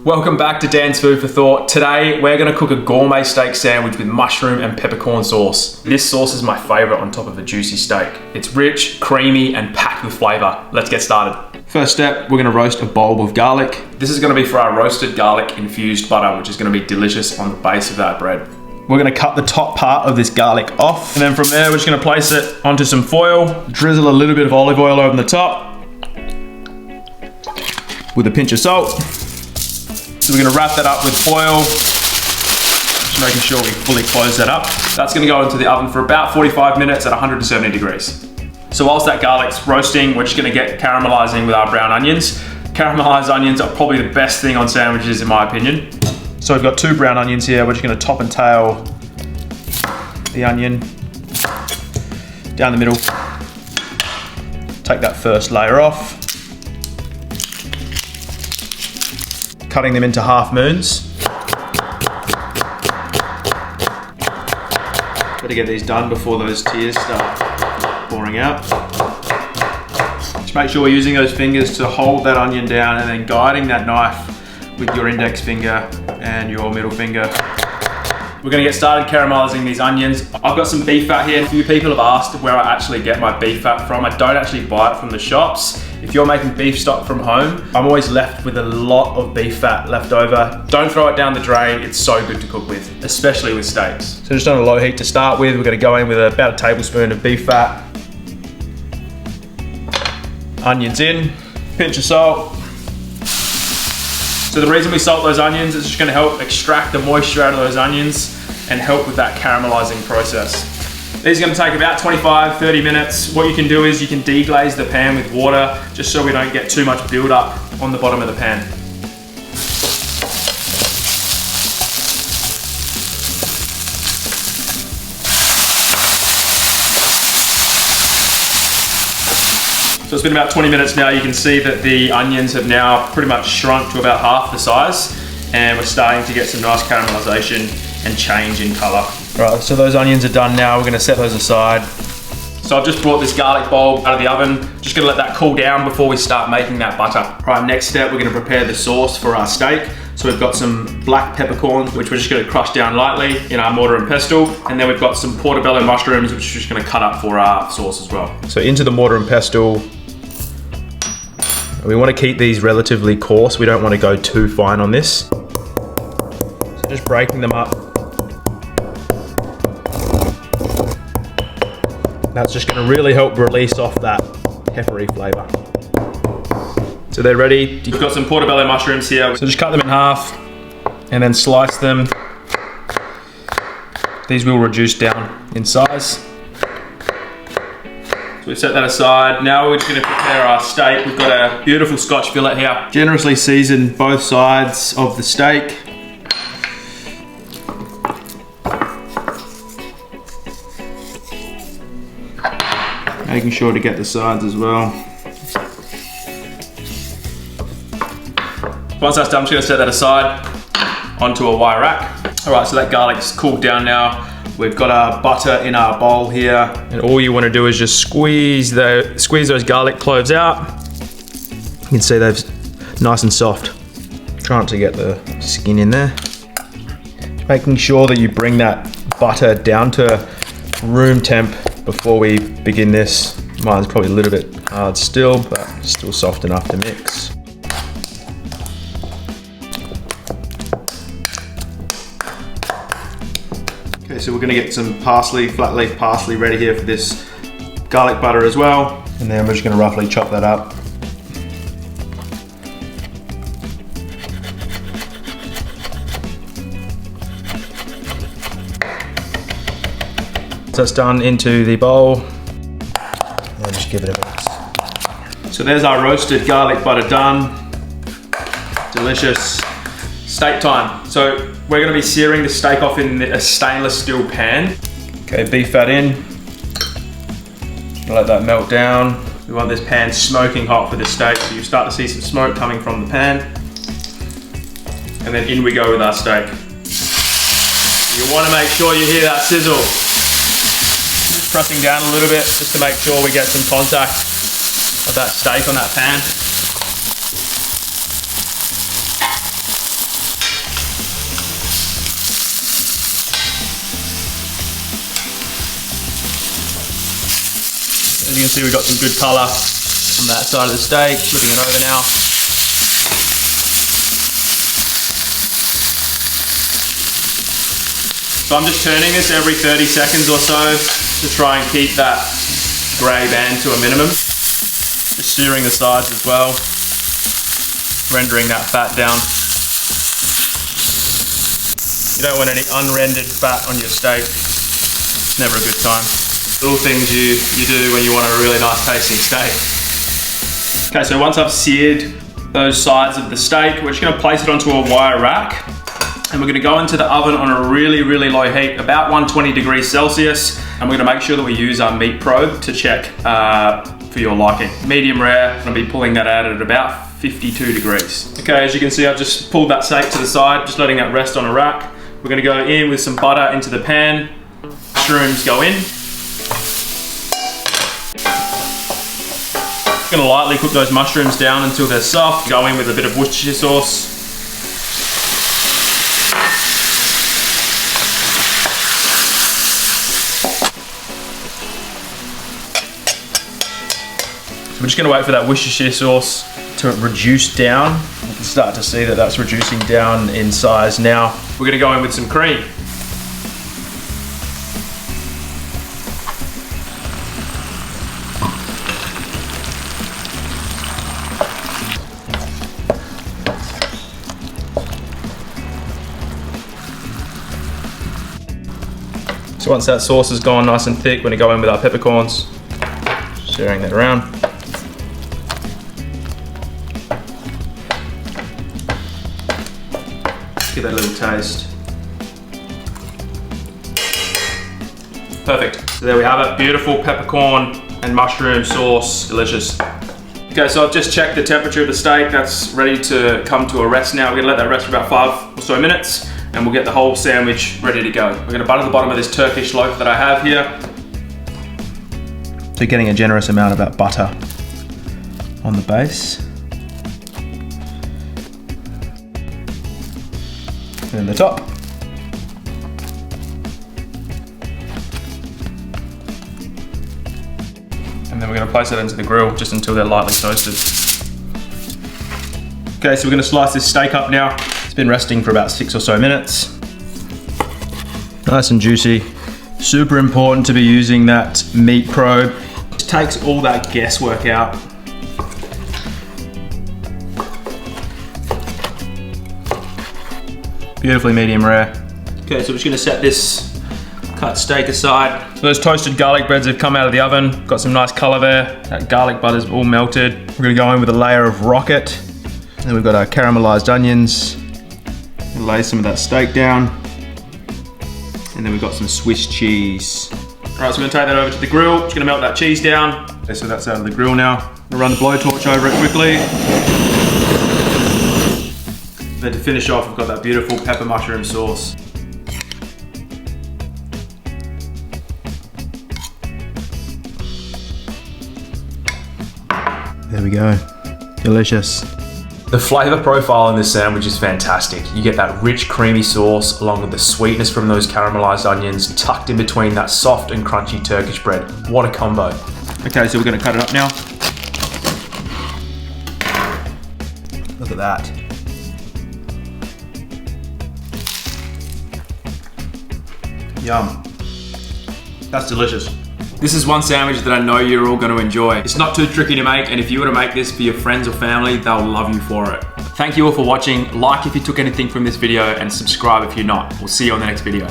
Welcome back to Dan's Food for Thought. Today we're going to cook a gourmet steak sandwich with mushroom and peppercorn sauce. This sauce is my favorite on top of a juicy steak. It's rich, creamy and packed with flavor. Let's get started. First step, we're going to roast a bulb of garlic. This is going to be for our roasted garlic infused butter, which is going to be delicious on the base of that bread. We're going to cut the top part of this garlic off, and then from there we're just going to place it onto some foil, drizzle a little bit of olive oil over the top with a pinch of salt. So we're going to wrap that up with foil, just making sure we fully close that up. That's going to go into the oven for about 45 minutes at 170 degrees. So whilst that garlic's roasting, we're just going to get caramelizing with our brown onions. Caramelized onions are probably the best thing on sandwiches in my opinion. So we've got 2 brown onions here. We're just going to top and tail the onion down the middle. Take that first layer off. Cutting them into half moons. Better get these done before those tears start pouring out. Just make sure we're using those fingers to hold that onion down and then guiding that knife with your index finger and your middle finger. We're gonna get started caramelizing these onions. I've got some beef fat here. A few people have asked where I actually get my beef fat from. I don't actually buy it from the shops. If you're making beef stock from home, I'm always left with a lot of beef fat left over. Don't throw it down the drain. It's so good to cook with, especially with steaks. So just on a low heat to start with, we're gonna go in with about a tablespoon of beef fat. Onions in, pinch of salt. So the reason we salt those onions is just gonna help extract the moisture out of those onions and help with that caramelizing process. These are gonna take about 25-30 minutes. What you can do is you can deglaze the pan with water just so we don't get too much buildup on the bottom of the pan. So it's been about 20 minutes now. You can see that the onions have now pretty much shrunk to about half the size, and we're starting to get some nice caramelization and change in color. All right, so those onions are done now. We're gonna set those aside. So I've just brought this garlic bulb out of the oven. Just gonna let that cool down before we start making that butter. All right, next step, we're gonna prepare the sauce for our steak. So we've got some black peppercorns, which we're just gonna crush down lightly in our mortar and pestle. And then we've got some portobello mushrooms, which we're just gonna cut up for our sauce as well. So into the mortar and pestle. We want to keep these relatively coarse. We don't want to go too fine on this. So just breaking them up. That's just going to really help release off that peppery flavor. So they're ready. You've got some portobello mushrooms here. So just cut them in half and then slice them. These will reduce down in size. So we've set that aside. Now we're just gonna prepare our steak. We've got a beautiful Scotch fillet here. Generously seasoned both sides of the steak. Making sure to get the sides as well. Once that's done, I'm just gonna set that aside onto a wire rack. All right, so that garlic's cooled down now. We've got our butter in our bowl here, and all you want to do is just squeeze those garlic cloves out. You can see they're nice and soft. Try not to get the skin in there. Making sure that you bring that butter down to room temp before we begin this. Mine's probably a little bit hard still, but still soft enough to mix. Okay, so we're gonna get some parsley, flat leaf parsley ready here for this garlic butter as well. And then we're just gonna roughly chop that up. So that's done into the bowl. And just give it a mix. So there's our roasted garlic butter done. Delicious. Steak time. So we're gonna be searing the steak off in a stainless steel pan. Okay, beef fat in. Let that melt down. We want this pan smoking hot for the steak, so you start to see some smoke coming from the pan. And then in we go with our steak. You wanna make sure you hear that sizzle. Just pressing down a little bit just to make sure we get some contact of that steak on that pan. As you can see, we've got some good color on that side of the steak. Flipping it over now. So I'm just turning this every 30 seconds or so to try and keep that grey band to a minimum. Just searing the sides as well, rendering that fat down. You don't want any unrendered fat on your steak. It's never a good time. Little things you do when you want a really nice tasting steak. Okay, so once I've seared those sides of the steak, we're just gonna place it onto a wire rack, and we're gonna go into the oven on a really, really low heat, about 120 degrees Celsius, and we're gonna make sure that we use our meat probe to check for your liking. Medium rare, I'm gonna be pulling that out at about 52 degrees. Okay, as you can see, I've just pulled that steak to the side, just letting that rest on a rack. We're gonna go in with some butter into the pan. Mushrooms go in. Gonna lightly cook those mushrooms down until they're soft. Go in with a bit of Worcestershire sauce. We're just gonna wait for that Worcestershire sauce to reduce down. You can start to see that that's reducing down in size now. We're gonna go in with some cream. So once that sauce has gone nice and thick, we're gonna go in with our peppercorns, stirring that around. Give that a little taste. Perfect. So there we have it. Beautiful peppercorn and mushroom sauce. Delicious. Okay, so I've just checked the temperature of the steak. That's ready to come to a rest now. We're gonna let that rest for about 5 or so minutes, and we'll get the whole sandwich ready to go. We're gonna butter the bottom of this Turkish loaf that I have here. So you're getting a generous amount of that butter on the base. And then the top. And then we're gonna place it into the grill just until they're lightly toasted. Okay, so we're gonna slice this steak up now. It's been resting for about 6 or so minutes. Nice and juicy. Super important to be using that meat probe. It takes all that guesswork out. Beautifully medium rare. Okay, so we're just gonna set this cut steak aside. So those toasted garlic breads have come out of the oven. Got some nice color there. That garlic butter's all melted. We're gonna go in with a layer of rocket. And then we've got our caramelized onions. We'll lay some of that steak down. And then we've got some Swiss cheese. All right, so we're gonna take that over to the grill. Just gonna melt that cheese down. Okay, so that's out of the grill now. We'll run the blowtorch over it quickly. Then to finish off, we've got that beautiful pepper mushroom sauce. There we go, delicious. The flavor profile in this sandwich is fantastic. You get that rich, creamy sauce along with the sweetness from those caramelized onions tucked in between that soft and crunchy Turkish bread. What a combo. Okay, so we're gonna cut it up now. Look at that. Yum. That's delicious. This is one sandwich that I know you're all going to enjoy. It's not too tricky to make, and if you were to make this for your friends or family, they'll love you for it. Thank you all for watching. Like if you took anything from this video, and subscribe if you're not. We'll see you on the next video.